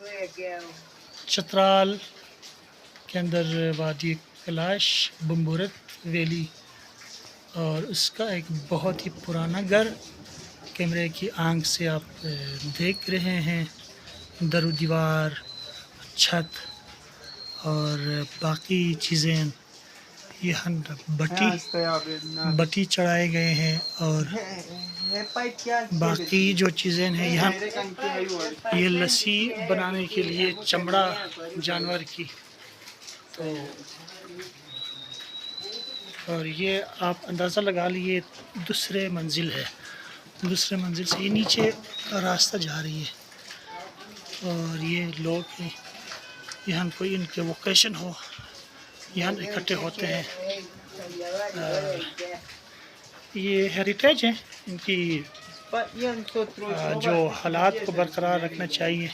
चतराल के अंदर वादी कैलाश बम्बूरत वैली, और उसका एक बहुत ही पुराना घर कैमरे की आंख से आप देख रहे हैं। दर दीवार, छत और बाकी चीज़ें यहाँ बटी चढ़ाए गए हैं, और बाकी जो चीज़ें हैं यहाँ, ये लस्सी बनाने के लिए चमड़ा जानवर की, तो और ये आप अंदाज़ा लगा लिए दूसरे मंजिल है, दूसरे मंजिल से ये नीचे रास्ता जा रही है, और ये लोग हैं यहाँ कोई इनके वोकेशन हो यहाँ इकट्ठे होते हैं। ये हेरिटेज है इनकी, जो हालात को बरकरार रखना चाहिए।